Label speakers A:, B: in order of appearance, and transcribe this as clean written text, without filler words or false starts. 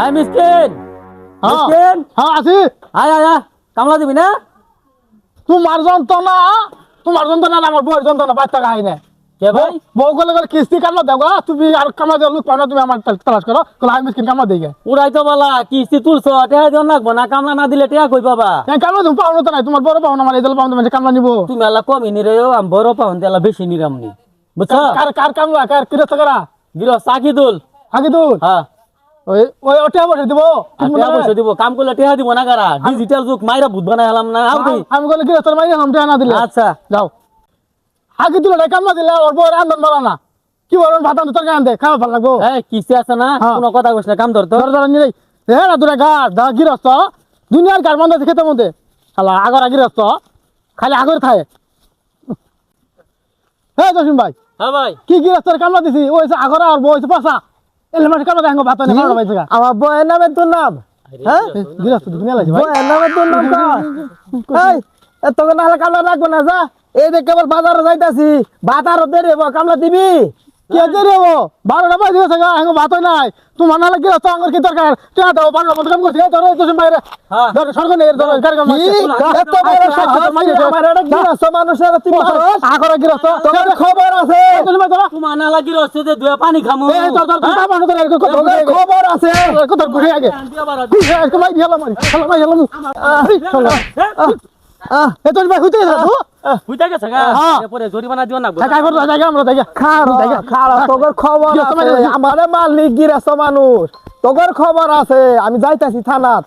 A: আয় মিসকিন
B: হ্যাঁ
A: মিসকিন
B: হ্যাঁ আছি।
A: আয় আয় আয় কামলা দিবি না
B: তোমার যন্ত্রণা আমার বউয়ের যন্ত্রণা বাচ্চা খাই না।
A: কে ভাই
B: বউ গলে কিস্তি কামলা দেও গা, তুমি আর কামলা দেওয়া লোক পাও না, তুমি আমার তালাশ করো আমি মিসকিন কামলা দিই গে।
A: উড়াই তো বলা কিস্তি তুলছ টেহা দিও নাকবো না কামলা না দিলে টেহা কই পাবা
B: কামলা তুমি পাও না তো নাই, তোমার বড় পাও না, আমার এদের পাও না, কামলা নিবো।
A: তুমি আল্লাহ কমই নিরে আমি বড় পাহন তেলা বেশি নিরামনি বুঝছো
B: কার কার কামলা কার কিরস্ত করা
A: গিরো চাকি তুল
B: আগে তুই
A: হ্যাঁ
B: ওই ওই ওটা বসে দিব।
A: টেহা পয়সা দিব কাম করলে টেহা দিব না কারা ডিজিটাল যুগ মাইরা ভূত বানাই হলাম না আও তুই
B: আমি বলে কিরস্ত মাই নাম না দিলে
A: আচ্ছা
B: যাও। আগে তুলে কামলা দিলে ওর বউয়ের আন্দোলন বলা না, কি বলেন ভাত আনতে তরকারি আনতে খাওয়া ভালো লাগবো।
A: এই কিস্তি আছে না
B: হ্যাঁ।
A: কোনো কথা কইছ না কাম ধর তো
B: ধর ধর নিলে হ্যাঁ না দূরে গাছ দা গিরস্ত দুনিয়ার গাছ বন্ধ আছে খেতের মধ্যে, খালা আগর গিরস্ত খালি আগর খায়। হ্যাঁ জসিম ভাই
A: হ্যাঁ ভাই
B: কি গিরস্তের কামলা দিছি ওই যে আগর আর বউ হইছে পাশা এলে মাসে কামলা দেখো ভাত নেই ভালো পাইছে গা।
C: আমার বউয়ের নামে তোর নাম হ্যাঁ
B: গিরস্ত দুনিয়া লাগছে ভাই।
C: বউয়ের নামে তোর নাম এই তোকে নাহলে কামলা রাখবো না যা, এই যে কেবল বাজারে যাইতাছি ভাত আরো দেরি হবো, কামলা দিবি
B: কে দেরি হবো 12টা বাজে গেছে গা এখন ভাত নাই, তোমার নাহলে গিরস্ত আঙ্গুর কি দরকার টিয়া দাও 12টা মতো কাম করছি ধরো জসিম ভাই
A: হ্যাঁ
B: ধর সরকার নেই ধর গাড়ি কাম
C: এত বড় সাহস, আমার একটা গৃহস্থ মানুষের তুই পারস?
B: আগর গিরস্ত
C: তোর খবর আছে,
B: জসিম ভাই ধরো
A: তোমার না লাগি রসে যে দুয়া পানি খামু
B: এই ধর ধর ধর বানো ধর
C: তোর খবর আছে।
B: কত ঘুরে আগে আজকে মাই দিলাম মারি শালা মাই গেলাম চলো এ তোর ভাই হইতে যাবো
A: বুঝা গেছে গা
B: হ্যাঁ।
A: এরপরে জরিমানা দিও না
B: কাই করতে জায়গা আমরা জায়গা
C: খারাপ তোর খবর
B: গৃহস্থ
C: আছে,
B: মানুষ।
C: আমার মালিক গৃহস্থ মানুষ, তোর খবর আছে, আমি যাইতাছি থানাত।